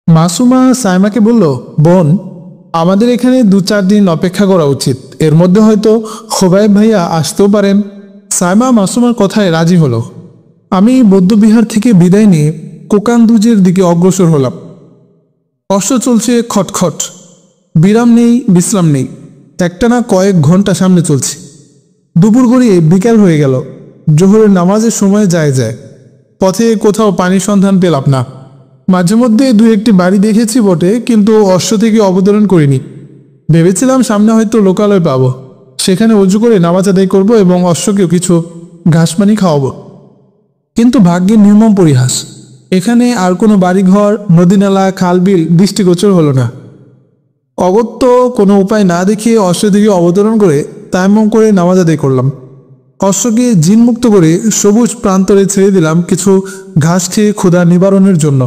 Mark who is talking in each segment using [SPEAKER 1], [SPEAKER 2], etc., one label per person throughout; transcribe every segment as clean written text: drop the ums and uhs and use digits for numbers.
[SPEAKER 1] মাসুমা সাইমাকে বলল, বোন, আমাদের এখানে 2-4 দিন অপেক্ষা করা উচিত। এর মধ্যে হয়তো খোবায়েব ভাইয়া আসতেও পারেন। সাইমা মাসুমার কথায় রাজি হলো। আমি বৌদ্ধবিহার থেকে বিদায় নিয়ে কোকান্দুজের দিকে অগ্রসর হলাম। অশ্ব চলছে খটখট, বিরাম নেই, বিশ্রাম নেই। একটানা কয়েক ঘন্টা সামনে চলছে। দুপুর গড়িয়ে বিকাল হয়ে গেল। জোহরের নামাজের সময় যায়। পথে কোথাও পানির সন্ধান পেলাম না। মাঝে মধ্যে 2-1টি বাড়ি দেখেছি বটে, কিন্তু অশ্ব থেকে অবতরণ করিনি। ভেবেছিলাম সামনে হয়তো লোকালয় পাবো, সেখানে অজু করে নামাজ আদায় করবো এবং অশ্বকেও কিছু ঘাস পানি খাওয়াবো। কিন্তু ভাগ্যের নির্মম পরিহাস, এখানে আর কোনো বাড়িঘর, নদীনালা, খালবিল দৃষ্টিগোচর হলো না। অগত্য কোনো উপায় না দেখিয়ে অশ্ব থেকে অবতরণ করে তায়াম্মুম করে নামাজ আদায় করলাম। অশ্বকে জিনমুক্ত করে সবুজ প্রান্তরে ছেড়ে দিলাম কিছু ঘাস খেয়ে ক্ষুধা নিবারণের জন্য।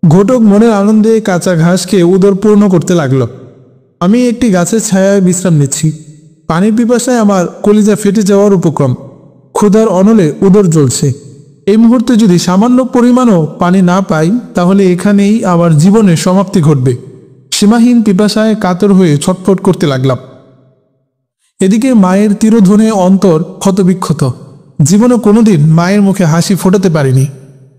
[SPEAKER 1] ঘটক মনের আনন্দে কাঁচা ঘাস খেয়ে উদর পূর্ণ করতে লাগলো। আমি একটি গাছের ছায়ায় বিশ্রাম নিচ্ছি। পানির পিপাসায় আমার কলিজা ফেটে যাওয়ার উপক্রম। ক্ষুধার অনলে উদর জ্বলছে। এই মুহূর্তে যদি সামান্য পরিমাণও পানি না পাই, তাহলে এখানেই আমার জীবনের সমাপ্তি ঘটবে। সীমাহীন পিপাসায় কাতর হয়ে ছটফট করতে লাগলাম। এদিকে মায়ের তিরোধনে অন্তর ক্ষতবিক্ষত। জীবনে কোনোদিন মায়ের মুখে হাসি ফোটাতে পারিনি।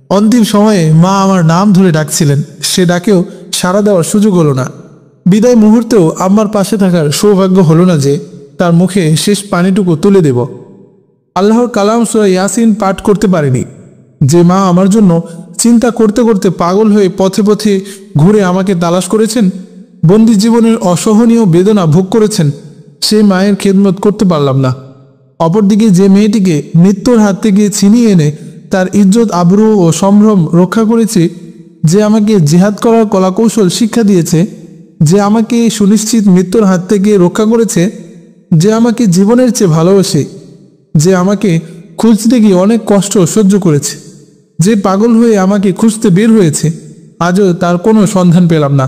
[SPEAKER 1] অন্তিম সময়ে মা আমার নাম ধরে ডাকছিলেন, সে ডাকেও সাড়া দেওয়ার সুযোগ হলো না। বিদায় মুহূর্তেও আম্মার পাশে থাকার সৌভাগ্য হলো না যে তার মুখে শেষ পানিটুকু তুলে দেব। আল্লাহর কালাম সূরা ইয়াসিন পাঠ করতে পারিনি। যে মা আমার জন্য চিন্তা করতে করতে পাগল হয়ে পথে পথে ঘুরে আমাকে তালাশ করেছেন, বন্দি জীবনের অসহনীয় বেদনা ভোগ করেছেন, সেই মায়ের খেদমত করতে পারলাম না। অপরদিকে যে মেয়েটিকে মৃত্যুর হাত থেকে ছিনিয়ে এনে তার ইজ্জত, আবরু ও সম্ভ্রম রক্ষা করেছে, যে আমাকে জিহাদ করার কলাকৌশল শিক্ষা দিয়েছে, যে আমাকে সুনিশ্চিত মৃত্যুর হাত থেকে রক্ষা করেছে, যে আমাকে জীবনের চেয়ে ভালোবাসে, যে আমাকে খুঁজতে গিয়ে অনেক কষ্ট সহ্য করেছে, যে পাগল হয়ে আমাকে খুঁজতে বের হয়েছে, আজও তার কোনো সন্ধান পেলাম না।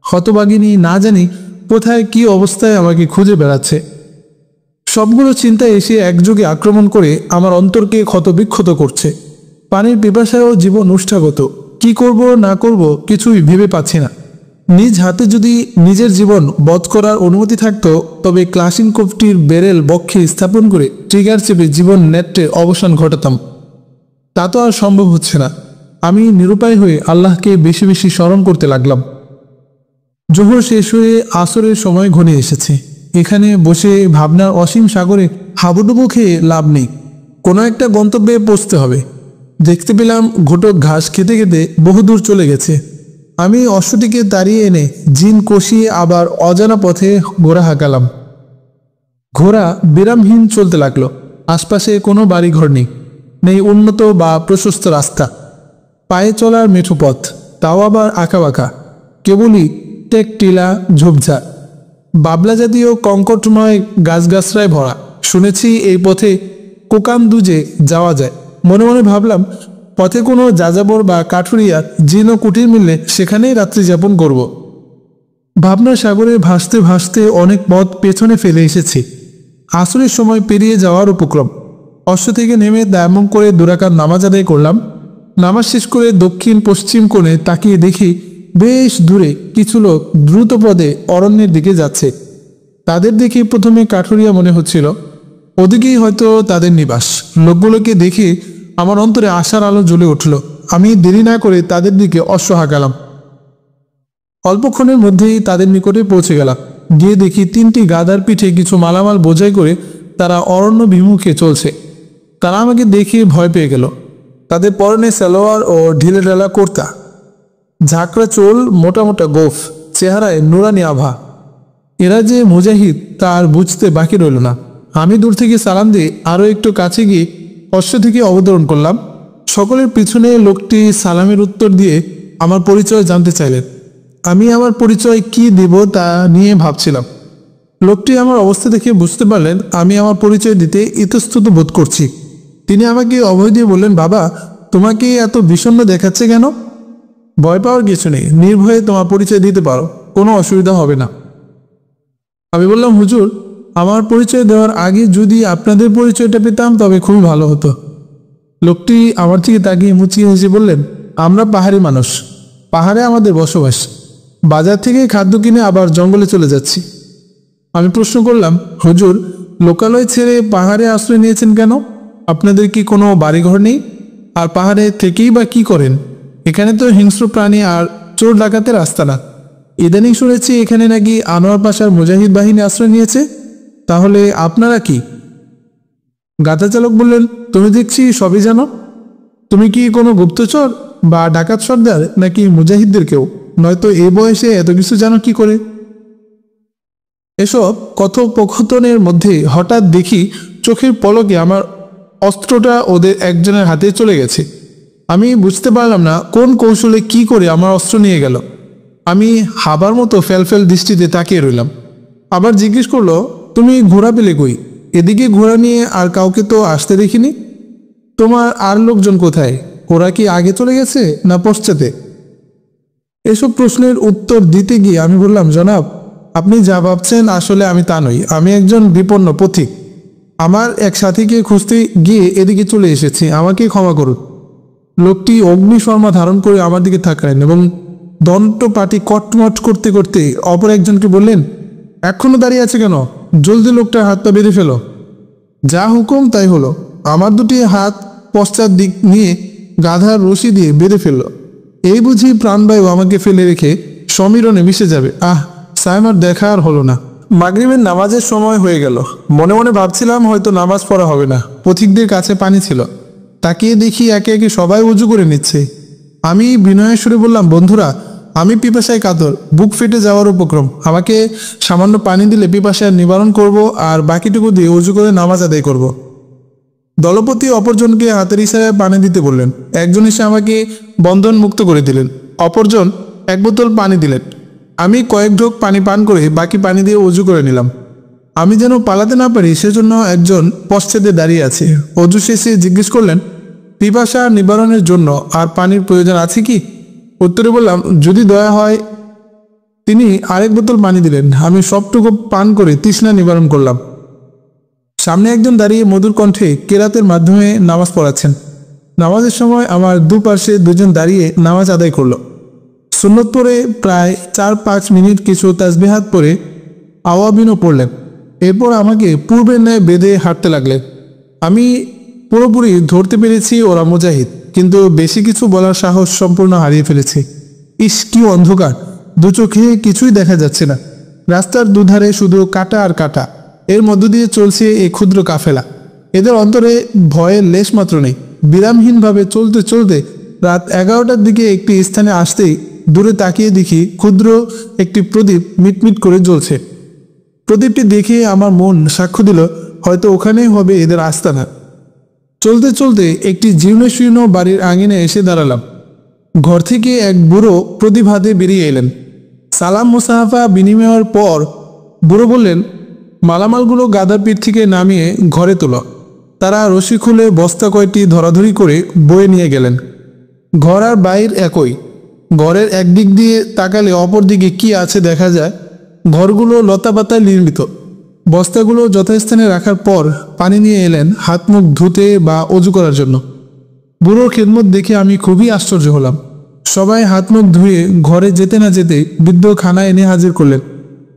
[SPEAKER 1] হতভাগিনী না জানি কোথায় কি অবস্থায় আমাকে খুঁজে বেড়াচ্ছে। সবগুলো চিন্তা এসে একযোগে আক্রমণ করে আমার অন্তরকে ক্ষতবিক্ষত করছে। পানির পিপাসায়ও জীবন উষ্ঠাগত। কি করব না করব কিছুই ভেবে পাচ্ছি না। নিজ হাতে যদি নিজের জীবন বধ করার অনুমতি থাকতো, তবে ক্লাসিনকোভটির ব্যারেল বক্ষে স্থাপন করে ট্রিগার চেপে জীবন নেট্যের অবসান ঘটাতাম। তা তো আর সম্ভব হচ্ছে না। আমি নিরুপায় হয়ে আল্লাহকে বেশি বেশি স্মরণ করতে লাগলাম। জোহর শেষ হয়ে আসরের সময় ঘনিয়ে এসেছে। এখানে বসে ভাবনার অসীম সাগরে হাবুডুবু খেয়ে লাভ নেই। কোনো একটা গন্তব্যে পৌঁছতে হবে। দেখতে পেলাম ঘটক ঘাস খেতে খেতে বহুদূর চলে গেছে। আমি অশ্বটিকে তাড়িয়ে এনে জিন কষিয়ে আবার অজানা পথে ঘোড়া হাঁকালাম। ঘোড়া বিরামহীন চলতে লাগলো। আশপাশে কোনো বাড়িঘর নেই, নেই উন্নত বা প্রশস্ত রাস্তা। পায়ে চলার মেঠো পথ, তাও আবার আঁকাবাঁকা। কেবলই টেক টিলা, ঝোপঝাড়, বাবলা জাতীয় কঙ্কটময় গাছগাছরায় ভরা। শুনেছি এই পথে কোকান্দুজে যাওয়া যায়। মনে মনে ভাবলাম, পথে কোনো যাযাবর বা কাঠুরিয়া জিন ও কুটির মিললে সেখানেই রাত্রি যাপন করব। ভাবনার সাগরে ভাসতে ভাসতে অনেক পথ পেছনে ফেলে এসেছি। আসরের সময় পেরিয়ে যাওয়ার উপক্রম। অশ্ব থেকে নেমে তায়াম্মুম করে দুরাকাত নামাজ আদায় করলাম। নামাজ শেষ করে দক্ষিণ পশ্চিম কোণে তাকিয়ে দেখি বেশ দূরে কিছু লোক দ্রুত পদে অরণ্যের দিকে যাচ্ছে। তাদের দেখে প্রথমে কাঠুরিয়া মনে হচ্ছিল, ওদিকেই হয়তো তাদের নিবাস। লোকগুলোকে দেখে আমার অন্তরে আশার আলো জ্বলে উঠল। আমি দেরি না করে তাদের দিকে অশ্ব হাঁকালাম। অল্পক্ষণের মধ্যেই তাদের নিকটে পৌঁছে গেলাম। গিয়ে দেখি 3টি গাধার পিঠে কিছু মালামাল বোঝাই করে তারা অরণ্য বিমুখে চলছে। তারা আমাকে দেখে ভয় পেয়ে গেল। তাদের পরনে সালোয়ার ও ঢিলে ঢালা কুর্তা, ঝাঁকড়া চুল, মোটা মোটা গোফ, চেহারায় নুরানি আভা। এরা যে মুজাহিদ তা আর বুঝতে বাকি রইল না। আমি দূর থেকে সালাম দিয়ে আরও একটু কাছে গিয়ে অশ্ব থেকে অবতরণ করলাম। সকলের পিছনে লোকটি সালামের উত্তর দিয়ে আমার পরিচয় জানতে চাইলেন। আমি আমার পরিচয় কি দিব তা নিয়ে ভাবছিলাম। লোকটি আমার অবস্থা দেখে বুঝতে পারলেন আমি আমার পরিচয় দিতে ইতস্তত বোধ করছি। তিনি আমাকে অভয় দিয়ে বললেন, বাবা, তোমাকে এত বিষণ্ণ দেখাচ্ছে কেন? ভয় পাওয়ার কিছু নেই, নির্ভয়ে তোমার পরিচয় দিতে পারো, কোনো অসুবিধা হবে না। আমি বললাম, হুজুর, আমার পরিচয় দেওয়ার আগে যদি আপনাদের পরিচয়টা পেতাম তবে খুবই ভালো হতো। লোকটি আমার থেকে তাকিয়ে মুচিয়ে হেসে বললেন, আমরা পাহাড়ি মানুষ, পাহাড়ে আমাদের বসবাস। বাজার থেকে খাদ্য কিনে আবার জঙ্গলে চলে যাচ্ছি। আমি প্রশ্ন করলাম, হুজুর, লোকালয় ছেড়ে পাহাড়ে আশ্রয় নিয়েছেন কেন? আপনাদের কি কোনো বাড়িঘর নেই? আর পাহাড়ে থেকেই বা কি করেন? এখানে তো হিংস্র প্রাণী আর চোর ডাকাতের আস্তানা। ইদানিং শুনেছি এখানে নাকি আনোয়ার পাশার মুজাহিদ বাহিনী আশ্রয় নিয়েছে। তাহলে আপনারা কি? গাধা চালক বললেন, তুমি দেখছি সবই জানো। তুমি কি কোনো গুপ্তচর বা ডাকাত সর্দার নাকি মুজাহিদদের কেউ? নয়তো এই বয়সে এত কিছু জানো কি করে? এসব কথোপকথনের মধ্যে হঠাৎ দেখি চোখের পলকে আমার অস্ত্রটা ওদের একজনের হাতে চলে গেছে। আমি বুঝতে পারলাম না কোন কৌশলে কি করে আমার অস্ত্র নিয়ে গেল। আমি হাবার মতো ফেলফেল দৃষ্টিতে তাকিয়ে রইলাম। আবার জিজ্ঞেস করলো, তুমি ঘোড়া পেলে কই? এদিকে ঘোড়া নিয়ে আর কাউকে তো আসতে দেখিনি। তোমার আর লোকজন কোথায়? ওরা কি আগে চলে গেছে না পশ্চাতে? এসব প্রশ্নের উত্তর দিতে গিয়ে আমি বললাম, জনাব, আপনি যা ভাবছেন আসলে আমি তা নই। আমি একজন বিপন্ন পথিক। আমার এক সাথীকে খুঁজতে গিয়ে এদিকে চলে এসেছি, আমাকে ক্ষমা করুন। লোকটি অগ্নিশর্মা ধারণ করে আমার দিকে তাকালেন এবং দন্ত পাটি কটমট করতে করতে অপর একজনকে বললেন, এখনো দাঁড়িয়ে আছে কেন? জলদি লোকটার হাত পা বেঁধে ফেলো। যা হুকুম তাই হলো। আমার দুটি হাত পশ্চাৎ দিক নিয়ে গাধার রশি দিয়ে বেঁধে ফেললো। এই বুঝি প্রাণবায়ু আমাকে ফেলে রেখে সমীরণে মিশে যাবে। সাইমার দেখা আর হলো না। মাগরিবের নামাজের সময় হয়ে গেল। মনে মনে ভাবছিলাম হয়তো নামাজ পড়া হবে না। পথিকদের কাছে পানি ছিল। তাকিয়ে দেখি একে একে সবাই উজু করে নিচ্ছে। আমি বিনয়ের সুরে বললাম, বন্ধুরা, আমি পিপাসায় কাতর, বুক ফেটে যাওয়ার উপক্রম। আমাকে সামান্য পানি দিলে পিপাসার নিবারণ করব, আর বাকিটুকু দিয়ে উজু করে নামাজ আদায় করব। দলপতি অপরজনকে হাতের ইশারায় পানি দিতে বললেন। একজন এসে আমাকে বন্ধন মুক্ত করে দিলেন। অপরজন এক বোতল পানি দিলেন। আমি কয়েক ঢোক পানি পান করে বাকি পানি দিয়ে উজু করে নিলাম। আমি যেন পালাতে না পারি সেজন্য একজন পশ্চাতে দাঁড়িয়ে আছে। অজু শেষে জিজ্ঞেস করলেন, পিপাসা নিবারণের জন্য আর পানির প্রয়োজন আছে কি? উত্তরে বললাম, যদি দয়া হয়। তিনি আরেক বোতল পানি দিলেন। আমি সবটুকু পান করে তৃষ্ণা নিবারণ করলাম। সামনে একজন দাঁড়িয়ে মধুর কণ্ঠে কেরাতের মাধ্যমে নামাজ পড়াচ্ছেন। নামাজের সময় আমার দুপাশে দুজন দাঁড়িয়ে নামাজ আদায় করলো। সুন্নত পরে প্রায় 4-5 মিনিট কিছু তাসবিহাত পরে আওয়াবিনও পড়লেন। এরপর আমাকে পূর্বের ন্যায় বেঁধে হাঁটতে লাগলেন। আমি পুরোপুরি ধরতে পেরেছি ওরা মুজাহিদ, কিন্তু বেশি কিছু বলার সাহস সম্পূর্ণ হারিয়ে ফেলেছি। ইস, কি অন্ধকার! দু চোখে কিছুই দেখা যাচ্ছে না। রাস্তার দুধারে শুধু কাটা আর কাটা। এর মধ্য দিয়ে চলছে এই ক্ষুদ্র কাফেলা। এদের অন্তরে ভয়ের লেশ মাত্র নেই। বিরামহীনভাবে চলতে চলতে রাত 11টার দিকে একটি স্থানে আসতেই দূরে তাকিয়ে দেখি ক্ষুদ্র একটি প্রদীপ মিটমিট করে জ্বলছে। প্রদীপটি দেখে আমার মন সাক্ষ্য দিল হয়তো ওখানেই হবে এদের আস্তানা। চলতে চলতে একটি জীর্ণশীর্ণ বাড়ির আঙিনে এসে দাঁড়ালাম। ঘর থেকে এক বুড়ো প্রদীপ হাতে বেরিয়ে এলেন। সালাম মুসাফা বিনিময়ের পর বুড়ো বললেন, মালামালগুলো গাদার পিঠ থেকে নামিয়ে ঘরে তোলো। তারা রশি খুলে বস্তা কয়টি ধরাধরি করে বয়ে নিয়ে গেলেন। ঘর আর বাইর একই। ঘরের একদিক দিয়ে তাকালে অপর দিকে কি আছে দেখা যায়। ঘরগুলো লতাপাতায় নির্মিত। বস্তাগুলো যথাস্থানে রাখার পর পানি নিয়ে এলেন হাত মুখ ধুতে বা অজু করার জন্য। বুড়োর খেদমত দেখে আমি খুবই আশ্চর্য হলাম। সবাই হাত মুখ ধুয়ে ঘরে যেতে না যেতে বৃদ্ধ খানা এনে হাজির করলেন।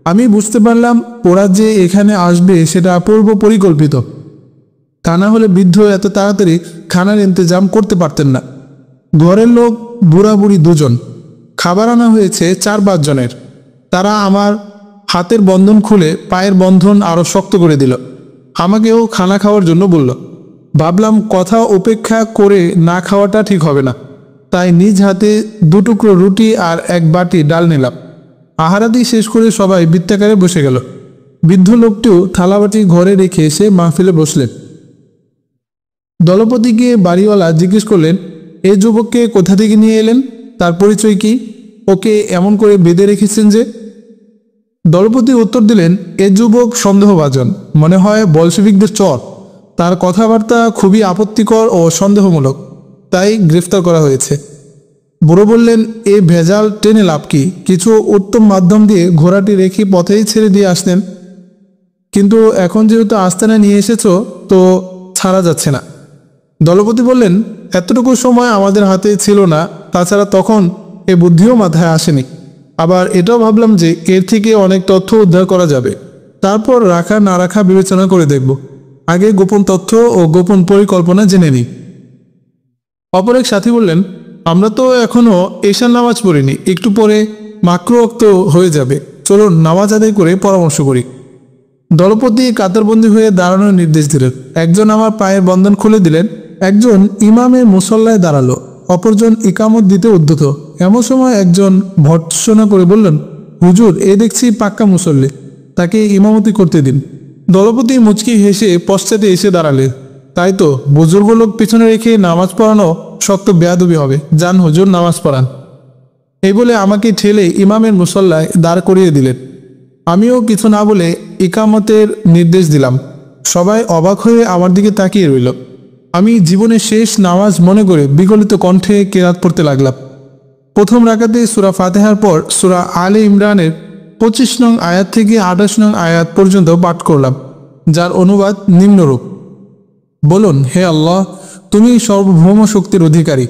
[SPEAKER 1] আমি বুঝতে পারলাম ওরা যে এখানে আসবে সেটা পূর্ব পরিকল্পিত। তা না হলে বৃদ্ধ এত তাড়াতাড়ি খানার ইন্তজাম করতে পারতেন না। ঘরের লোক বুড়া বুড়ি দুজন। খাবার আনা হয়েছে 4-5 জনের। তারা আমার হাতের বন্ধন খুলে পায়ের বন্ধন আরো শক্ত করে দিল। আমাকেও খানা খাওয়ার জন্য বলল। ভাবলাম কথা উপেক্ষা করে না খাওয়াটা ঠিক হবে না, তাই নিজ হাতে 2 টুকরো রুটি আর 1 বাটি ডাল নিলাম। আহারাদি শেষ করে সবাই বৃত্তাকারে বসে গেল। বৃদ্ধ লোকটিও থালাবাটি ঘরে রেখে এসে মাহফিলে বসলেন। দলপতিকে বাড়িওয়ালা জিজ্ঞেস করলেন, এই যুবককে কোথা থেকে নিয়ে এলেন? তার পরিচয় কি? ওকে এমন করে বেঁধে রেখেছেন যে? দলপতি উত্তর দিলেন, এ যুবক সন্দেহভাজন, মনে হয় বলশেভিকদের চর। তার কথাবার্তা খুবই আপত্তিকর ও সন্দেহমূলক, তাই গ্রেফতার করা হয়েছে। বুড়ো বললেন, এ ভেজাল টেনে লাভ কি? কিছু উত্তম মাধ্যম দিয়ে ঘোড়াটি রেখে পথেই ছেড়ে দিয়ে আসতেন। কিন্তু এখন যেহেতু আস্তানা নিয়ে এসেছো তো ছাড়া যাচ্ছে না। দলপতি বললেন, এতটুকু সময় আমাদের হাতে ছিল না। তাছাড়া তখন এ বুদ্ধিও মাথায় আসেনি। আবার এটাও ভাবলাম যে এর থেকে অনেক তথ্য উদ্ধার করা যাবে, তারপর রাখা না রাখা বিবেচনা করে দেখব। আগে গোপন তথ্য ও গোপন পরিকল্পনা জেনে নিই। অপর এক সাথী বললেন, আমরা তো এখনো এশার নামাজ পড়িনি, একটু পরে মাকরুওয়াক্ত হয়ে যাবে, চলুন নামাজ আদায় করে পরামর্শ করি। দলপতি কাতারবন্দি হয়ে দাঁড়ানোর নির্দেশ দিলেন। একজন আমার পায়ের বন্ধন খুলে দিলেন, একজন ইমামের মুসল্লায় দাঁড়ালো, অপরজন ইকামত দিতে উদ্যত। এমন সময় একজন ভর্ৎসনা করে বললেন, হুজুর, এ দেখছি পাক্কা মুসল্লি, তাকে ইমামতি করতে দিন। দলপতি মুচকি হেসে পশ্চাতে এসে দাঁড়ালেন। তাই তো, বুজুর্গ লোক পিছনে রেখে নামাজ পড়ানো শক্ত বেয়াদবি হবে, যান হুজুর নামাজ পড়ান। এই বলে আমাকে ঠেলে ইমামের মুসল্লায় দাঁড় করিয়ে দিলেন। আমিও কিছু না বলে ইকামতের নির্দেশ দিলাম। সবাই অবাক হয়ে আমার দিকে তাকিয়ে রইল। আমি জীবনের শেষ নামাজ মনে করে বিগলিত কণ্ঠে কেরাত পড়তে লাগলাম। প্রথম রাকাতে সূরা ফাতিহার পর সূরা আলে ইমরানের 25 নং আয়াত থেকে 28 নং আয়াত পর্যন্ত পাঠ করলাম, যার অনুবাদ নিম্নরূপ। বলুন, হে আল্লাহ, তুমি সর্বভৌম শক্তির অধিকারী।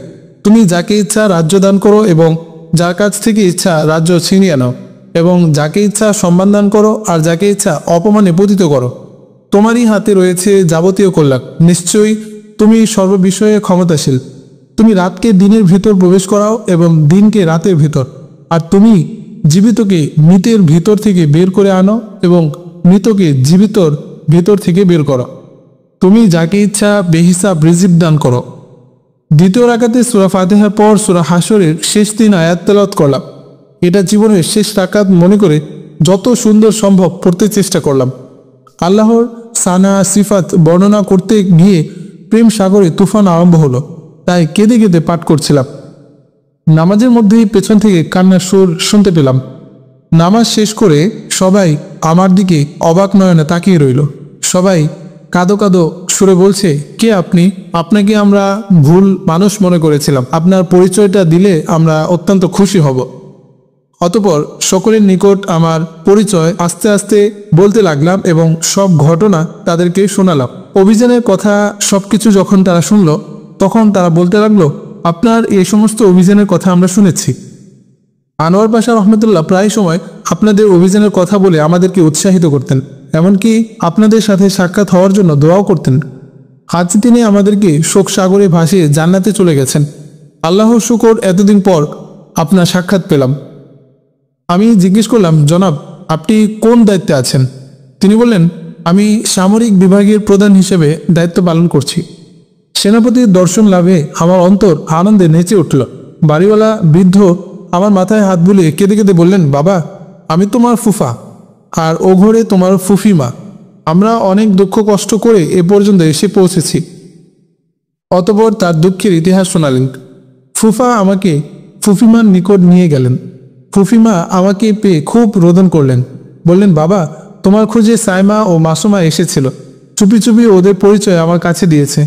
[SPEAKER 1] তুমি যাকে ইচ্ছা রাজ্য দান করো এবং যার কাছ থেকে ইচ্ছা রাজ্য ছিনিয়ে নাও, এবং যাকে ইচ্ছা সম্মান দান করো আর যাকে ইচ্ছা অপমানে পতিত করো। তোমারই হাতে রয়েছে যাবতীয় কল্যাণ। নিশ্চয়ই তুমি সর্ববিষয়ে ক্ষমতাশীল। তুমি রাতকে দিনের ভিতর প্রবেশ করাও এবং দিনকে রাতের ভিতর, আর তুমি জীবিতকে মৃতের ভিতর থেকে বের করে আনো এবং মৃতকে জীবিতর ভিতর থেকে বের করো। তুমি যাকে ইচ্ছা বেহিসাব রিজিক দান করো। দ্বিতীয় রাকাতে সূরা ফাতিহার পর সূরা হাশরের শেষ 3 আয়াত তেলাওয়াত করলাম। এটা জীবনের শেষ রাকাত মনে করে যত সুন্দর সম্ভব পড়তে চেষ্টা করলাম। আল্লাহর সানা সিফাত বর্ণনা করতে গিয়ে প্রেম সাগরে তুফান আরম্ভ হলো, তাই কেঁদে কেঁদে পাঠ করছিলাম। নামাজের মধ্যেই পেছন থেকে কান্নার সুর শুনতে পেলাম। নামাজ শেষ করে সবাই আমার দিকে অবাক নয়নে তাকিয়ে রইল। সবাই কাঁদো কাঁদো সুরে বলছে, কে আপনি? আপনাকে আমরা ভুল মানুষ মনে করেছিলাম, আপনার পরিচয়টা দিলে আমরা অত্যন্ত খুশি হব। অতঃপর সকলের নিকট আমার পরিচয় আস্তে আস্তে বলতে লাগলাম এবং সব ঘটনা তাদেরকে শোনালাম। অভিযানের কথা সবকিছু যখন তারা শুনল, তখন তারা বলতে লাগলো, আপনার এই সমস্ত অভিযানের কথা আমরা শুনেছি। আনোয়ার পাশা রহমতুল্লাহ প্রায় সময় আপনাদের অভিযানের কথা বলে আমাদেরকে উৎসাহিত করতেন, এমনকি আপনাদের সাথে সাক্ষাৎ হওয়ার জন্য দোয়াও করতেন। আজ তিনি আমাদেরকে শোক সাগরে ভাসিয়ে জান্নাতে চলে গেছেন। আল্লাহর শুকর, এতদিন পর আপনার সাক্ষাৎ পেলাম। আমি জিজ্ঞেস করলাম, জনাব, আপনি কোন দায়িত্বে আছেন? তিনি বললেন, আমি সামরিক বিভাগের প্রধান হিসেবে দায়িত্ব পালন করছি। সেনাপতির দর্শন লাভে আমার অন্তর আনন্দে নেচে উঠল। বাড়িওয়ালা বৃদ্ধ আমার মাথায় হাত বুলিয়ে কেঁদে কেঁদে বললেন, বাবা, আমি তোমার ফুফা, আর ও ঘরে তোমার ফুফিমা। আমরা অনেক দুঃখ কষ্ট করে এ পর্যন্ত এসে পৌঁছেছি। অতঃপর তার দুঃখের ইতিহাস শোনালেন। ফুফা আমাকে ফুফিমার নিকট নিয়ে গেলেন। ফুফিমা আমাকে পেয়ে খুব রোদন করলেন, বললেন, বাবা, তোমার খোঁজে সাইমা ও মাসুমা এসেছিল, চুপি চুপি ওদের পরিচয় আমার কাছে দিয়েছে।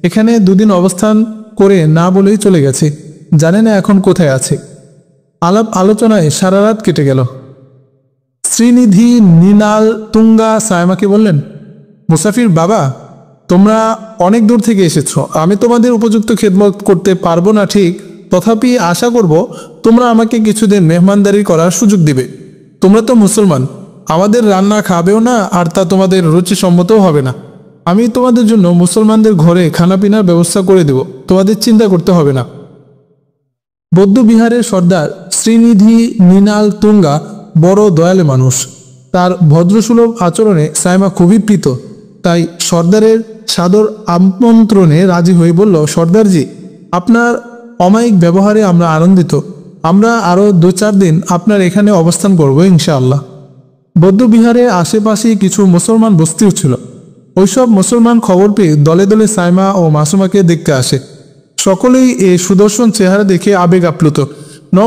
[SPEAKER 1] এখানে 2 দিন অবস্থান করে না বলেই চলে গেছে, জানে না এখন কোথায় আছে। আলাপ আলোচনায় সারা রাত কেটে গেল। শ্রীনিধি নিনাল তুঙ্গা সাইমাকে বললেন, মুসাফির বাবা, তোমরা অনেক দূর থেকে এসেছো, আমি তোমাদের উপযুক্ত খেদমত করতে পারবো না ঠিক, তথাপি আশা করব তোমরা আমাকে কিছুদিন মেহমানদারি করার সুযোগ দিবে। তোমরা তো মুসলমান, আমাদের রান্না খাবেও না, আর তা তোমাদের রুচিসম্মতও হবে না। আমি তোমাদের জন্য মুসলমানদের ঘরে খানাপিনার ব্যবস্থা করে দেব, তোমাদের চিন্তা করতে হবে না। বৌদ্ধ বিহারের সর্দার শ্রীনিধি নিনাল তুঙ্গা বড় দয়ালু মানুষ। তার ভদ্রসুলভ আচরণে সাইমা খুবই প্রীত, তাই সর্দারের সাদর আমন্ত্রণে রাজি হয়ে বলল, সর্দারজি, আপনার অমায়িক ব্যবহারে আমরা আনন্দিত। আমরা আরও 2-4 দিন আপনার এখানে অবস্থান করব ইনশাআল্লাহ। বৌদ্ধবিহারে আশেপাশে কিছু মুসলমান বস্তিও ছিল। ওইসব মুসলমান খবর পেয়ে দলে দলে সাইমা ও মাসুমাকে দেখতে আসে। সকলেই এই সুদর্শন চেহারা দেখে আবেগ আপ্লুত।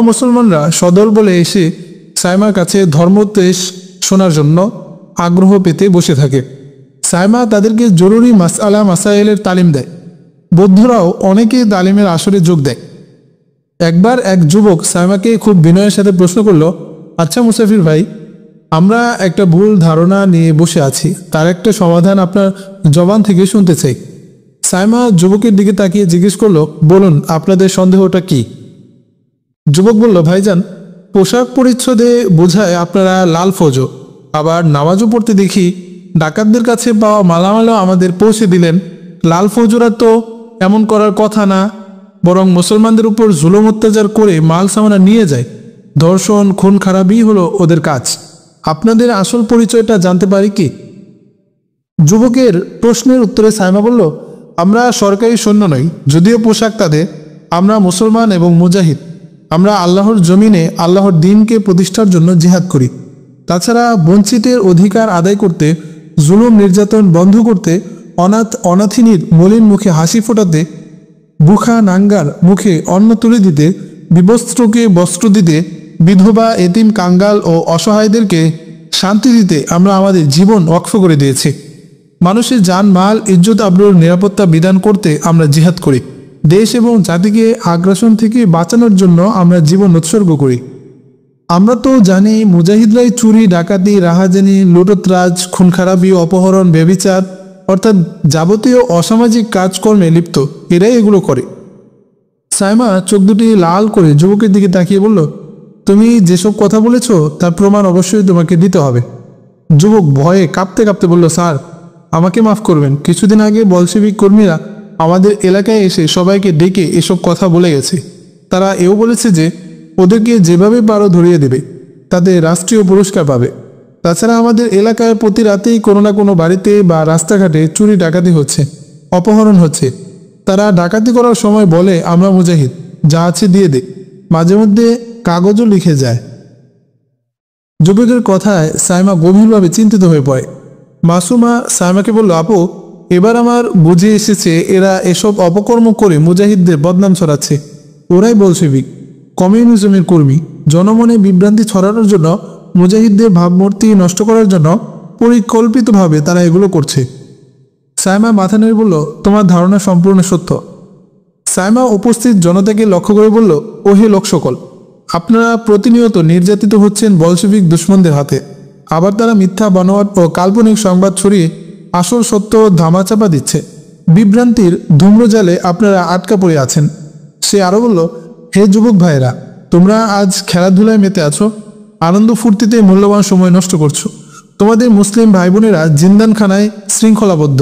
[SPEAKER 1] মুসলমানরা সদল বলে এসে সাইমার কাছে ধর্মোপদেশ শোনার জন্য আগ্রহ পেতে বসে থাকে। সাইমা তাদেরকে জরুরি মাসআলা মাসাইলের তালিম দেয়। বৌদ্ধরাও অনেকে তালিমের আসরে যোগ দেয়। একবার এক যুবক সাইমাকে খুব বিনয়ের সাথে প্রশ্ন করল, আচ্ছা মুসাফির ভাই, আমরা একটা ভুল ধারণা নিয়ে বসে আছি, তার একটা সমাধান আপনার জবান থেকে শুনতে চাই। সাইমা যুবকের দিকে তাকিয়ে জিজ্ঞেস করলো, বলুন আপনাদের সন্দেহটা কি? যুবক বলল, ভাইজান, পোশাক পরিচ্ছদে বোঝায় আপনারা লাল ফৌজো, আবার নামাজও পড়তে দেখি। ডাকাতদের কাছে পাওয়া মালামালও আমাদের পৌঁছে দিলেন। লাল ফৌজরা তো এমন করার কথা না, বরং মুসলমানদের উপর জুলুম অত্যাচার করে মাল সামানা নিয়ে যায়। ধর্ষণ, খুন খারাপই হলো ওদের কাজ। আপনাদের আসল পরিচয়টা জানতে পারি কি? যুবকের প্রশ্নের উত্তরে সাইমা বলল, আমরা সরকারি সৈন্য নই, যদিও পোশাক তাদের। আমরা মুসলমান এবং মুজাহিদ। আমরা আল্লাহর জমিনে আল্লাহর দ্বীনকে প্রতিষ্ঠার জন্য জিহাদ করি। তাছাড়া বঞ্চিতের অধিকার আদায় করতে, জুলুম নির্যাতন বন্ধ করতে, অনাথিনীর মলিন মুখে হাসি ফোটাতে, বুখা নাঙ্গার মুখে অন্ন তুলে দিতে, বিবস্ত্রকে বস্ত্র দিতে, বিধবা, এতিম, কাঙ্গাল ও অসহায়দেরকে শান্তি দিতে আমরা আমাদের জীবন ওয়াকফ করে দিয়েছি। মানুষের জান, মাল, ইজ্জত আবরুর নিরাপত্তা বিধান করতে আমরা জিহাদ করি। দেশ এবং জাতিকে আগ্রাসন থেকে বাঁচানোর জন্য আমরা জীবন উৎসর্গ করি। আমরা তো জানি মুজাহিদরাই চুরি, ডাকাতি, রাহাজানি, লুটতরাজ, খুন খারাপি, অপহরণ, ব্যভিচার অর্থাৎ যাবতীয় অসামাজিক কাজকর্মে লিপ্ত। এরাই এগুলো করে। সাইমা চোখ দুটি লাল করে যুবকের দিকে তাকিয়ে বলল, তুমি যেসব কথা বলেছ তার প্রমাণ অবশ্যই তোমাকে দিতে হবে। যুবক ভয়ে কাঁপতে কাঁপতে বলল, স্যার, আমাকে মাফ করবেন। কিছুদিন আগে বলশেভিক কর্মীরা আমাদের এলাকায় এসে সবাইকে ডেকে এসব কথা বলে গেছে। তারা এও বলেছে যে ওদেরকে যেভাবে পারো ধরিয়ে দেবে, তাদের রাষ্ট্রীয় পুরস্কার পাবে। তাছাড়া আমাদের এলাকায় প্রতি রাতেই কোনো না কোনো বাড়িতে বা রাস্তাঘাটে চুরি ডাকাতি হচ্ছে, অপহরণ হচ্ছে। তারা ডাকাতি করার সময় বলে আমরা মুজাহিদ, যা আছে দিয়ে দে। মাঝে মধ্যে কাগজও লিখে যায়। যুবকের কথায় সাইমা গভীরভাবে চিন্তিত হয়ে পড়ে। মাসুমা সাইমাকে বলল, আপু, এবার আমার বুঝে এসেছে এরা এসব অপকর্ম করে মুজাহিদদের বদনাম ছড়াচ্ছে। ওরাই বলশেভিক, কমিউনিজমের কর্মী। জনমনে বিভ্রান্তি ছড়ানোর জন্য, মুজাহিদদের ভাবমূর্তি নষ্ট করার জন্য পরিকল্পিতভাবে তারা এগুলো করছে। সাইমা মাথা নেড়ে বলল, তোমার ধারণা সম্পূর্ণ সত্য। সাইমা উপস্থিত জনতাকে লক্ষ্য করে বলল, ওহে লোক সকল, আপনারা প্রতিনিয়ত নির্যাতিত হচ্ছেন বলশেভিক দুশ্মনদের হাতে। আবার তারা মিথ্যা, বানোয়াট ও কাল্পনিক সংবাদ ছড়িয়ে আসল সত্য ধামাচাপা দিচ্ছে। বিভ্রান্তির ধূম্রজালে আপনারা আটকা পড়ে আছেন। সে আরও বলল, হে যুবক ভাইয়েরা, তোমরা আজ খেলাধুলায় মেতে আছো, আনন্দ ফুর্তিতে মূল্যবান সময় নষ্ট করছো। তোমাদের মুসলিম ভাই বোনেরা জিন্দানখানায় শৃঙ্খলাবদ্ধ।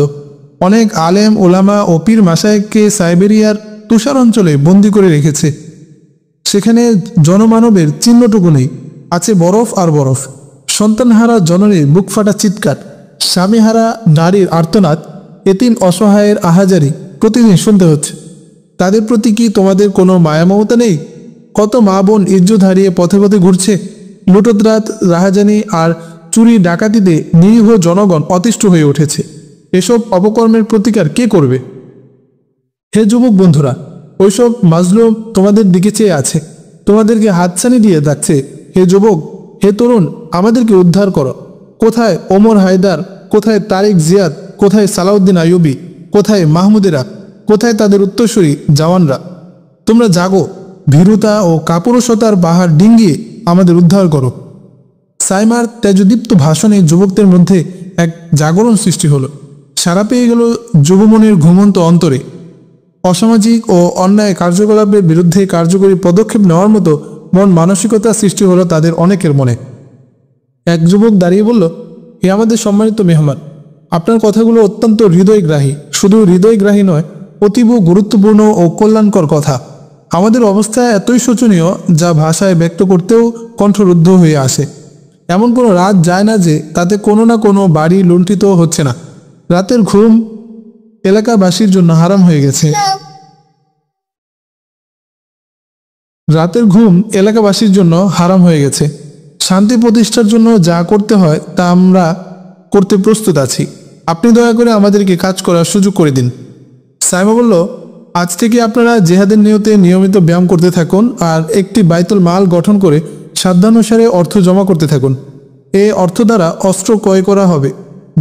[SPEAKER 1] অনেক আলেম, ওলামা ও পীর মাশায়েখকে সাইবেরিয়ার তুষার অঞ্চলে বন্দি করে রেখেছে। সেখানে জনমানবের চিহ্নটুকু নেই, আছে বরফ আর বরফ। সন্তানহারা জননীর বুক ফাটা চিৎকার, স্বামীহারা নারীর আর্তনাদ, এতিম অসহায়ের আহাজারি প্রতিদিন শুনতে হচ্ছে। তাদের প্রতি কি তোমাদের কোনো মায়া মমতা নেই? কত মা বোন ইজ্জত হারিয়ে পথে পথে ঘুরছে। লুটতরাত, রাহাজানি আর চুরি ডাকাতিতে নিরীহ জনগণ অতিষ্ঠ হয়ে উঠেছে। এসব অপকর্মের প্রতিকার কে করবে? হে যুবক বন্ধুরা, ওইসব মাজলুম তোমাদের দিকে চেয়ে আছে, তোমাদেরকে হাতছানি দিয়ে ডাকছে। হে যুবক, হে তরুণ, আমাদেরকে উদ্ধার করো। কোথায় ওমর হায়দার, কোথায় তারিক জিয়াদ, কোথায় সালাউদ্দিন আইয়ুবী, কোথায় মাহমুদেরা, কোথায় তাদের উত্তরসূরি জওয়ানরা? তোমরা জাগো, ভীরুতা ও কাপুরুষতার পাহাড় ডিঙ্গিয়ে আমাদের উদ্ধার করো। সাইমার তেজদীপ্ত ভাষণে যুবকদের মধ্যে এক জাগরণ সৃষ্টি হলো। সারা পেয়ে গেল যুবমনের ঘুমন্ত অন্তরে। অসামাজিক ও অন্যায় কার্যকলাপের বিরুদ্ধে কার্যকরী পদক্ষেপ নেওয়ার মতো মন মানসিকতা সৃষ্টি হলো তাদের অনেকের মনে। এক যুবক দাঁড়িয়ে বলল, হে আমাদের সম্মানিত মেহমান, আপনার কথাগুলো অত্যন্ত হৃদয়গ্রাহী। শুধু হৃদয়গ্রাহী নয়, অতীব গুরুত্বপূর্ণ ও কল্যাণকর কথা। আমাদের অবস্থা এতই শোচনীয় যা ভাষায় ব্যক্ত করতেও কণ্ঠরুদ্ধ হয়ে আসে। এমন কোনো রাত যায় না যে তাতে কোনো না কোনো বাড়ি লুণ্ঠিত হচ্ছে না। রাতের ঘুম এলাকাবাসীর জন্য হারাম হয়ে গেছে। শান্তি প্রতিষ্ঠার জন্য যা করতে হয় তা আমরা করতে প্রস্তুত আছি। আপনি দয়া করে আমাদেরকে কাজ করার সুযোগ করে দিন। সাইমা বলল, আজ থেকে আপনারা জেহাদের নিয়তে নিয়মিত ব্যায়াম করতে থাকুন আর একটি বাইতুল মাল গঠন করে সাধ্যানুসারে অর্থ জমা করতে থাকুন। এই অর্থ দ্বারা অস্ত্র ক্রয় করা হবে।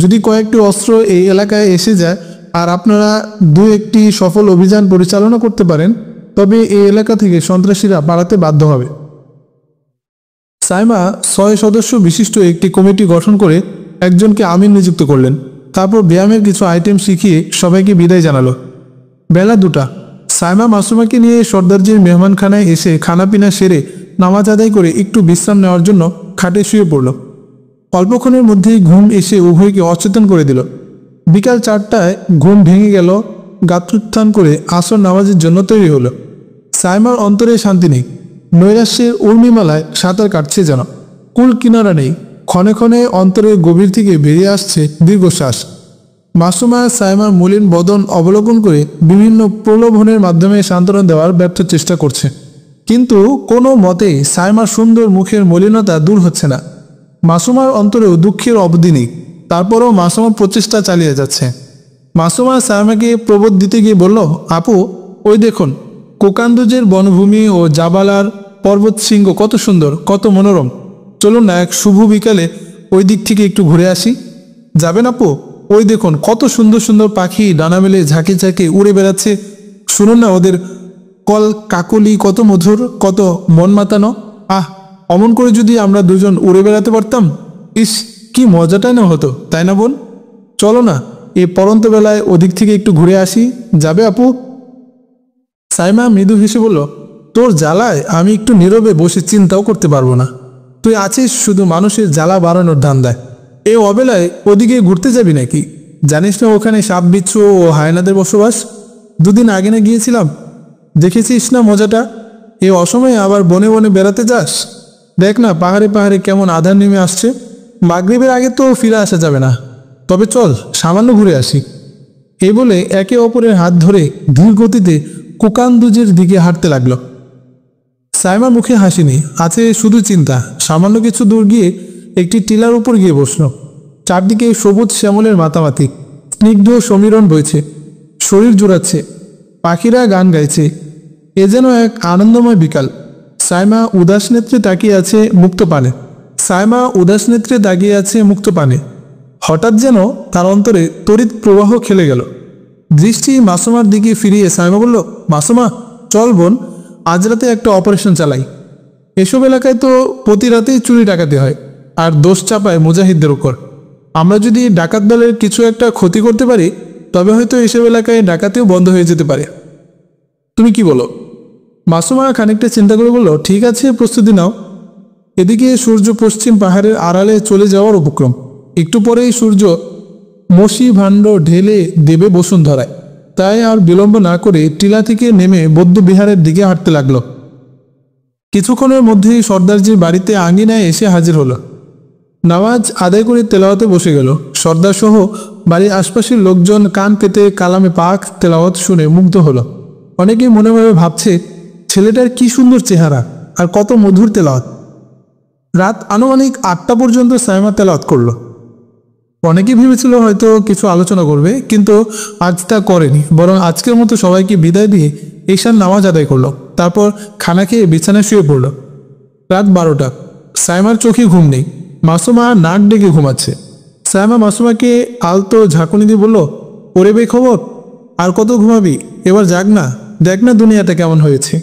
[SPEAKER 1] যদি কয়েকটি অস্ত্র এই এলাকায় এসে যায় আর আপনারা দু একটি সফল অভিযান পরিচালনা করতে পারেন, তবে এই এলাকা থেকে সন্ত্রাসীরা পালাতে বাধ্য হবে। সাইমা 6 সদস্য বিশিষ্ট একটি কমিটি গঠন করে একজনকে আমির নিযুক্ত করলেন। তারপর ব্যায়ামের কিছু আইটেম শিখিয়ে সবাইকে বিদায় জানালো। বেলা 2টা। সাইমা মাসুমাকে নিয়ে সর্দারজির মেহমানখানায় এসে খানাপিনা সেরে নামাজ আদায় করে একটু বিশ্রাম নেওয়ার জন্য খাটে শুয়ে পড়ল। অল্পক্ষণের মধ্যেই ঘুম এসে উভয়কে অচেতন করে দিল। বিকাল 4টায় ঘুম ভেঙে গেল। গাত্রোত্থান করে আসর নামাজের জন্য তৈরি হলো। সাইমার অন্তরে শান্তি নেই। নৈরাশ্যের উর্মিমালায় সাঁতার কাটছে যেন। কুল কিনারা নেই। ক্ষণে ক্ষণে অন্তরের গভীর থেকে বেরিয়ে আসছে দীর্ঘশ্বাস। মাসুমা সাইমার মলিন বদন অবলোকন করে বিভিন্ন প্রলোভনের মাধ্যমে সান্ত্বনা দেওয়ার ব্যর্থ চেষ্টা করছে, কিন্তু কোনো মতেই সাইমার সুন্দর মুখের মলিনতা দূর হচ্ছে না। মাসুমার অন্তরেও দুঃখের অবধি নেই। তারপরও মাসুমা প্রচেষ্টা চালিয়ে যাচ্ছে। মাসুমা সাইমাকে প্রবোধ দিতে গিয়ে বলল, আপু, ওই দেখুন, কোকান্দুজের বনভূমি ও জাবালার পর্বত শৃঙ্গ কত সুন্দর, কত মনোরম। চলুন না এক শুভ বিকালে ওই দিক থেকে একটু ঘুরে আসি। যাবেন আপু? ওই দেখুন কত সুন্দর সুন্দর পাখি ডানা মেলে ঝাঁকে ঝাঁকে উড়ে বেড়াচ্ছে। শুনুন না ওদের কল কাকলি কত মধুর, কত মন মাতানো। আহ, অমন করে যদি আমরা দুজন উড়ে বেড়াতে পারতাম, ইস, কি মজাটাই না হতো, তাই না বোন? চলো না এই পরন্ত বেলায় ওদিক থেকে একটু ঘুরে আসি। যাবে আপু? সাইমা মৃদু হেসে বলল, তোর জ্বালায় আমি একটু নীরবে বসে চিন্তাও করতে পারবো না। তুই আছিস শুধু মানুষের জ্বালা বাড়ানোর ধান্দায়। এই অবেলায় ওদিকে ঘুরতে যাবি নাকি? জানিস না ওখানে সাপ বিচ্ছু ও হায়নাদের বসবাস? দুদিন আগে না গিয়েছিলাম, দেখেছিস না মজাটা? এই অসময়ে আবার বনে বনে বেড়াতে যাস? দেখ না পাহাড়ে পাহাড়ে কেমন আধার নেমে আসছে। মাগরিবের আগে তো ফিরে আসা যাবে না, তবে চল সামান্য ঘুরে আসি। এই বলে একে অপরের হাত ধরে ধীর গতিতে কোকান্দুজের দিকে হাঁটতে লাগলো। সাইমার মুখে হাসি নেই, আছে শুধু চিন্তা। সামান্য কিছু দূর গিয়ে একটি টিলার উপর গিয়ে বসল। চারদিকে সবুজ শ্যামলের মাতামাতি, স্নিগ্ধ সমীরণ বইছে, শরীর জোড়াচ্ছে, পাখিরা গান গাইছে। এ যেন এক আনন্দময় বিকাল। সাইমা উদাস নেত্রে তাকিয়ে আছে মুক্ত পানে। হঠাৎ যেন তার অন্তরে তড়িৎ প্রবাহ খেলে গেল। দৃষ্টি মাসুমার দিকে ফিরিয়ে সাইমা বলল, মাসুমা, চল বোন, আজ রাতে একটা অপারেশন চালাই। এসব এলাকায় তো প্রতি রাতেই চুরি ডাকাতি হয়, আর দোষ চাপায় মুজাহিদদের উপর। আমরা যদি ডাকাত দলের কিছু একটা ক্ষতি করতে পারি, তবে হয়তো এসব এলাকায় ডাকাতিও বন্ধ হয়ে যেতে পারে। তুমি কি বলো? মাসুমা খানিকটা চিন্তা করে বলল, ঠিক আছে, প্রস্তুতি নাও। এদিকে সূর্য পশ্চিম পাহাড়ের আড়ালে চলে যাওয়ার উপক্রম। একটু পরেই সূর্য মসি ভাণ্ড ঢেলে দেবে বসুন্ধরায়। তাই আর বিলম্ব না করে টিলা থেকে নেমে বৌদ্ধ বিহারের দিকে হাঁটতে লাগলো। কিছুক্ষণের মধ্যেই সর্দারজির বাড়িতে আঙ্গিনায় এসে হাজির হলো। নামাজ আদায় করে তেলাওয়াতে বসে গেল। সর্দার সহ বাড়ির আশপাশের লোকজন কান পেতে কালামে পাক তেলাওয়াত শুনে মুগ্ধ হলো। অনেকেই মনে মনে ভাবছে, ছেলেটার কি সুন্দর চেহারা আর কত মধুর তেলাওয়াত। রাত আনুমানিক 8টা পর্যন্ত সাইমা তেলাওয়াত করলো। অনেকেই ভেবেছিল হয়তো কিছু আলোচনা করবে, কিন্তু আজ তা করেনি। বরং আজকের মতো সবাইকে বিদায় দিয়ে ঈশার নামাজ আদায় করলো। তারপর খানা খেয়ে বিছানায় শুয়ে পড়ল। রাত 12টা। সাইমার চোখে ঘুম নেই। মাসুমা নাক ডেকে ঘুমাচ্ছে। সাইমা মাসুমাকে আলতো ঝাঁকুনি দিয়ে বলল, ওরে বে খবর, আর কত ঘুমাবি? এবার জাগ না, দেখ না দুনিয়াটা কেমন হয়েছে।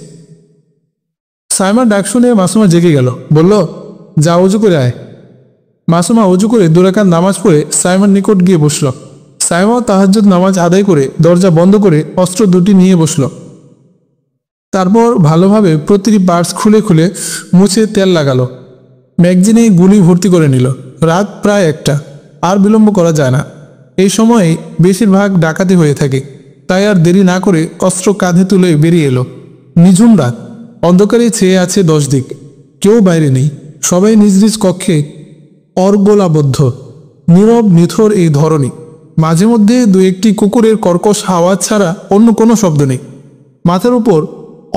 [SPEAKER 1] সাইমার ডাক শুনে মাসুমা জেগে গেল। বলল, যা উজু করে আয়। মাসুমা উজু করে 2 রাকাত নামাজ পড়ে সাইমার নিকট গিয়ে বসল। সাইমাও তাহাজ্জুদ নামাজ আদায় করে দরজা বন্ধ করে অস্ত্র দুটি নিয়ে বসল। তারপর ভালোভাবে প্রতিটি পার্টস খুলে খুলে মুছে তেল লাগালো। ম্যাগজিনে গুলি ভর্তি করে নিল। রাত প্রায় 1টা। আর বিলম্ব করা যায় না। এই সময়ে বেশিরভাগ ডাকাতি হয়ে থাকে। তাই আর দেরি না করে অস্ত্র কাঁধে তুলে বেরিয়ে এলো। নিঝুম রাত, অন্ধকারে ছেয়ে আছে 10 দিক। কেউ বাইরে নেই, সবাই নিজ নিজ কক্ষে অর্গলাবদ্ধ। নীরব নিথর এই ধরনী। মাঝে মধ্যে 2-1টি কুকুরের কর্কশ আওয়াজ ছাড়া অন্য কোনো শব্দ নেই। মাথার উপর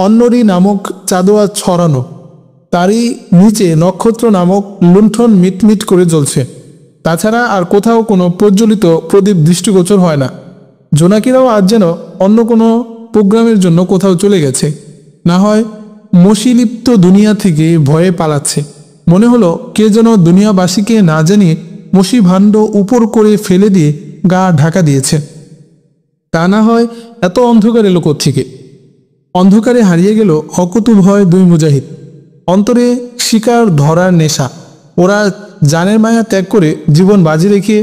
[SPEAKER 1] অন্নরি নামক চাঁদোয়া ছড়ানো, তারই নিচে নক্ষত্র নামক লুণ্ঠন মিটমিট করে জ্বলছে। তাছাড়া আর কোথাও কোনো প্রজ্বলিত প্রদীপ দৃষ্টিগোচর হয় না। জোনাকিরাও আজ যেন অন্য কোনো প্রোগ্রামের জন্য কোথাও চলে গেছে, না হয় মশিলিপ্ত দুনিয়া থেকে ভয়ে পালাচ্ছে। মনে হলো কে যেন দুনিয়াবাসীকে না জানিয়ে মশি ভাণ্ড উপর করে ফেলে দিয়ে গা ঢাকা দিয়েছে। তা না হয় এত অন্ধকার এলো কোত্থেকে? অন্ধকারে হারিয়ে গেল অকুতূভয় 2 মুজাহিদ। অন্তরে শিকার ধরার নেশা। ওরা জানের মায়া ত্যাগ করে জীবন বাজি রেখে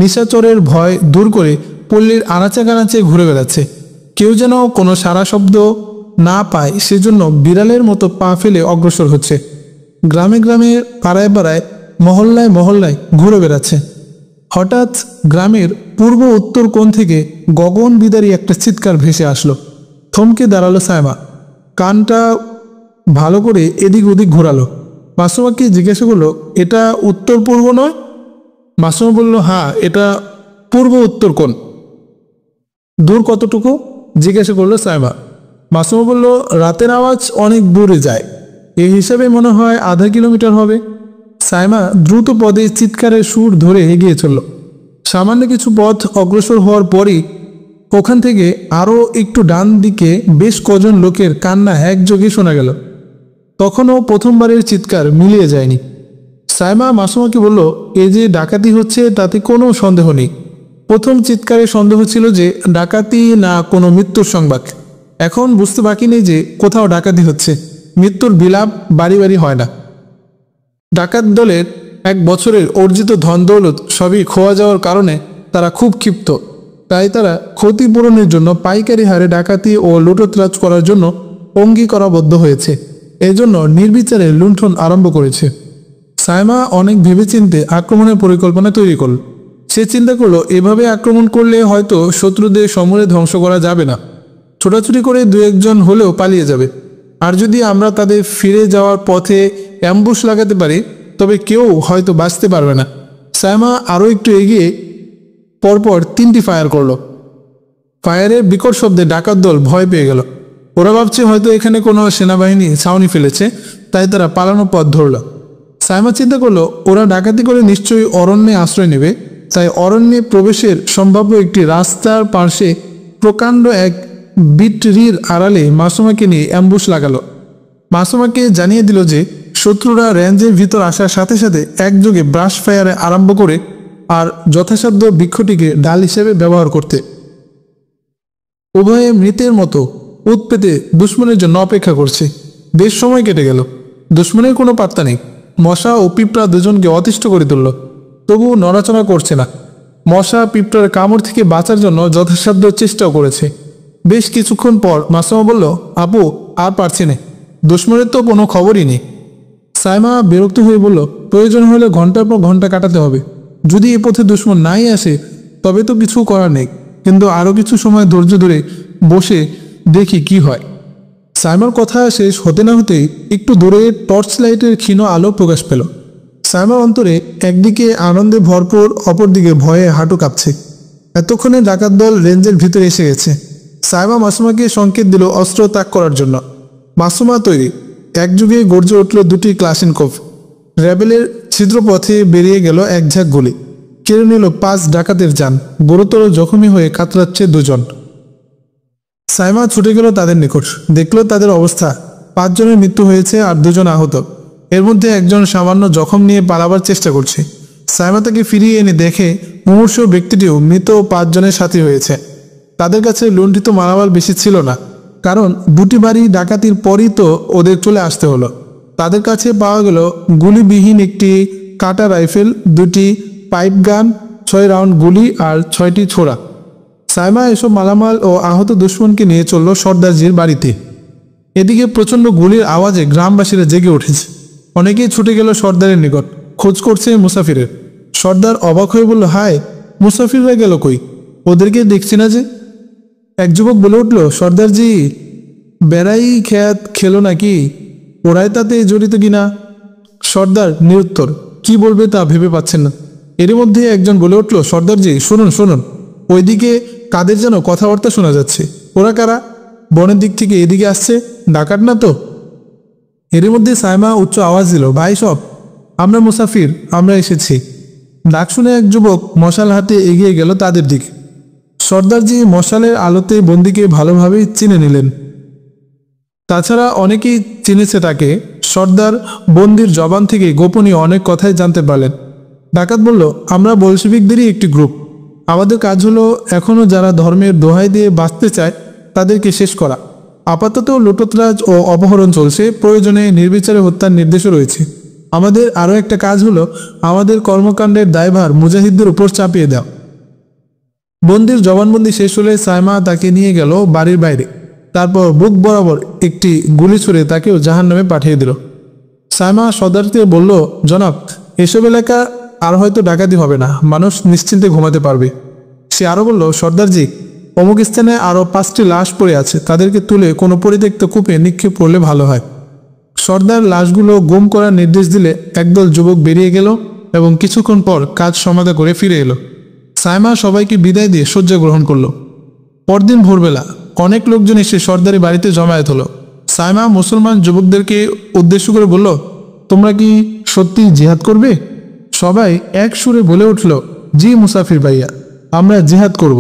[SPEAKER 1] নিশাচরের ভয় দূর করে পল্লীর আনাচে কানাচে ঘুরে বেড়াচ্ছে। কেউ যেন কোনো সারা শব্দ না পায় সেজন্য বিড়ালের মতো পা ফেলে অগ্রসর হচ্ছে। গ্রামে গ্রামে পাড়ায় পাড়ায় মহল্লায় মহল্লায় ঘুরে বেড়াচ্ছে। হঠাৎ গ্রামের পূর্ব উত্তর কোণ থেকে গগন বিদারী একটা চিৎকার ভেসে আসলো। থমকে দাঁড়ালো সায়মা, কানটা ভালো করে এদিক ওদিক ঘোরালো। মাসুমাকে জিজ্ঞাসা করলো, এটা উত্তর পূর্ব নয়? মাসুমা বলল, হ্যাঁ, এটা পূর্ব উত্তর কোণ। দূর কতটুকু জিজ্ঞাসা করলো সায়মা। মাসুমা বলল, রাতের আওয়াজ অনেক দূরে যায়, এই হিসাবে মনে হয় আধা কিলোমিটার হবে। সায়মা দ্রুত পদে চিৎকারের সুর ধরে এগিয়ে চলল। সামান্য কিছু পথ অগ্রসর হওয়ার পরই ওখান থেকে আরও একটু ডান দিকে বেশ কজন লোকের কান্না একযোগে শোনা গেল। তখনও প্রথমবারের চিৎকার মিলিয়ে যায়নি। সায়মা মাসুমাকে বলল, এই যে ডাকাতি হচ্ছে তাতে কোনো সন্দেহ নেই। প্রথম চিৎকারে সন্দেহ ছিল যে ডাকাতি না কোনো মৃত্যুর সংবাদ। এখন বুঝতে বাকি নেই যে কোথাও ডাকাতি হচ্ছে। মৃত্যুর বিলাপ বাড়ি বাড়ি হয় না। ডাকাত দলের 1 বছরের অর্জিত ধন দৌলত সবই খোয়া যাওয়ার কারণে তারা খুব ক্ষিপ্ত। তাই তারা ক্ষতিপূরণের জন্য পাইকারি হারে ডাকাতি ও লুটতরাজ করার জন্য অঙ্গীকারাবদ্ধ হয়েছে। এজন্য নির্বিচারে লুণ্ঠন আরম্ভ করেছে। সায়মা অনেক ভেবেচিন্তে আক্রমণের পরিকল্পনা তৈরি করল। সে চিন্তা করলো, এভাবে আক্রমণ করলে হয়তো শত্রুদের সমূলে ধ্বংস করা যাবে না, ছোটাছুটি করে 2-1 জন হলেও পালিয়ে যাবে। আর যদি আমরা তাদের ফিরে যাওয়ার পথে অ্যাম্বুশ লাগাতে পারি তবে কেউ হয়তো বাঁচতে পারবে না। সায়মা আরও একটু এগিয়ে পরপর 3টি ফায়ার করলো। ফায়ারের বিকট শব্দে ডাকাত দল ভয় পেয়ে গেল। ওরা ভাবছে হয়তো এখানে কোনো সেনাবাহিনী ছাউনি ফেলেছে, তাই তারা পালানোর পথ ধরল। সায়মা চিন্তা করলো, ওরা ডাকাতি করে নিশ্চয়ই অরণ্যে আশ্রয় নেবে, তাই অরণ্যে প্রবেশের সম্ভাব্য একটি রাস্তার পাশে প্রকাণ্ড এক বিটরির আড়ালে মাসুমাকে নিয়ে অ্যাম্বুশ লাগালো। মাসুমাকে জানিয়ে দিল যে শত্রুরা রেঞ্জের ভিতর আসার সাথে সাথে একযোগে ব্রাশ ফায়ারে আরম্ভ করে আর যথাসাধ্য বৃক্ষটিকে ডাল হিসেবে ব্যবহার করতে। উভয়ে মৃতের মতো উৎপেতে দুশ্মনের জন্য অপেক্ষা করছে। বেশ সময় কেটে গেল, দুশ্মনের কোনো পাত্তা নেই। মশা ও পিঁপড়া দুজনকে অতিষ্ঠ করে তুলল, তবুও নড়াচড়া করছে না। মশা পিঁপড়ার কামড় থেকে বাঁচার জন্য যথাসাধ্য চেষ্টাও করেছে। বেশ কিছুক্ষণ পর মাসুমা বলল, আপু আর পারছি না, দুশ্মনের তো কোনো খবরই নেই। সায়মা বিরক্ত হয়ে বলল, প্রয়োজন হলে ঘন্টার পর ঘন্টা কাটাতে হবে। যদি এ পথে দুশ্মন নাই আসে তবে তো কিছু করার নেই, কিন্তু আরও কিছু সময় ধৈর্য ধরে বসে দেখি কি হয়। সায়মার কথা শেষ হতে না হতেই একটু দূরে টর্চ লাইটের ক্ষীণ আলো প্রকাশ পেল। সায়মার অন্তরে একদিকে আনন্দে ভরপুর, অপরদিকে ভয়ে হাঁটু কাঁপছে। এতক্ষণে ডাকাত দল রেঞ্জের ভিতরে এসে গেছে। সায়মা মাসুমাকে সংকেত দিল অস্ত্র ত্যাগ করার জন্য। মাসুমা তৈরি। একযুগে গর্জে উঠল 2টি ক্লাশিনকোভ। র্যাবেলের ছিদ্রপথে বেরিয়ে গেল এক ঝাঁক গুলি। কেড়ে নিল 5 ডাকাতের যান। গুরুতর জখমি হয়ে কাতরাচ্ছে 2 জন। সায়মা ছুটে গেল তাদের নিকট। দেখল তাদের অবস্থা, 5 জনের মৃত্যু হয়েছে আর 2 জন আহত। এর মধ্যে একজন সামান্য জখম নিয়ে পালাবার চেষ্টা করছে। সায়মা তাকে ফিরিয়ে এনে দেখে মুমূর্ষু ব্যক্তিটিও মৃত 5 জনের সাথী হয়েছে। তাদের কাছে লুণ্ঠিত মালামাল বেশি ছিল না, কারণ 2টি বাড়ি ডাকাতির পরই তো ওদের চলে আসতে হলো। তাদের কাছে পাওয়া গেল গুলিবিহীন একটি কাটা রাইফেল, 2টি পাইপ গান, 6 রাউন্ড গুলি আর 6টি ছোরা। সায়মা এসব মালামাল ও আহত দুশ্মনকে নিয়ে চলল সর্দারজির বাড়িতে। এদিকে প্রচণ্ড গুলির আওয়াজে গ্রামবাসীরা জেগে উঠেছে। অনেকেই ছুটে গেল সর্দারের নিকট, খোঁজ করছে মুসাফিরের। সর্দার অবাক হয়ে বলল, হায়, মুসাফিররা গেল কই? ওদেরকে দেখছি না যে। এক যুবক বলে উঠল, সর্দারজি, বেড়াই খেয়াত খেলো নাকি? ওরাই তাতে জড়িত কিনা? সর্দার নিরুত্তর, কি বলবে তা ভেবে পাচ্ছেন না। এর মধ্যে একজন বলে উঠল, সর্দারজি শুনুন শুনুন, ওইদিকে কাদের যেন কথাবার্তা শোনা যাচ্ছে। ওরা কারা? বনের দিক থেকে এদিকে আসছে, ডাকাত না তো? এর মধ্যে সায়মা উচ্চ আওয়াজ দিল, ভাই সব, আমরা মুসাফির, আমরা এসেছি। ডাক শুনে এক যুবক মশাল হাতে এগিয়ে গেল তাদের দিকে। সর্দারজি মশালের আলোতে বন্দিকে ভালোভাবেই চিনে নিলেন। তাছাড়া অনেকেই চিনেছে তাকে। সর্দার বন্দির জবান থেকে গোপনীয় অনেক কথাই জানতে পারলেন। ডাকাত বলল, আমরা বলশিবিকদেরই একটি গ্রুপ। আমাদের কাজ হলো এখনও যারা ধর্মের দোহাই দিয়ে বাঁচতে চায় তাদেরকে শেষ করা। আপাতত লুটতরাজ ও অপহরণ চলছে, প্রয়োজনে নির্বিচারে হত্যার নির্দেশও রয়েছে। আমাদের আরও একটা কাজ হলো আমাদের কর্মকাণ্ডের দায়ভার মুজাহিদদের উপর চাপিয়ে দেওয়া। বন্দির জবানবন্দি শেষ হলে সাইমা তাকে নিয়ে গেল বাড়ির বাইরে। তারপর বুক বরাবর একটি গুলি ছুড়ে তাকেও জাহান্নামে পাঠিয়ে দিল। সাইমা সর্দারকে বলল, জনাব, এসব এলাকা আর হয়তো ডাকাতি হবে না, মানুষ নিশ্চিন্তে ঘুমাতে পারবে। সে আরও বলল, সর্দারজি, অমুক স্থানে আরও 5টি লাশ পড়ে আছে, তাদেরকে তুলে কোনো পরিত্যক্ত কূপে নিক্ষেপ করলে ভালো হয়। সর্দার লাশগুলো গুম করার নির্দেশ দিলে একদল যুবক বেরিয়ে গেল এবং কিছুক্ষণ পর কাজ সমাধা করে ফিরে এলো। সাইমা সবাইকে বিদায় দিয়ে শয্যা গ্রহণ করলো। পরদিন ভোরবেলা অনেক লোকজন এসে সর্দারি বাড়িতে জমায়েত হলো। সাইমা মুসলমান যুবকদেরকে উদ্দেশ্য করে বলল, তোমরা কি সত্যি জিহাদ করবে? সবাই এক সুরে বলে উঠল, জি মুসাফির ভাইয়া, আমরা জিহাদ করব।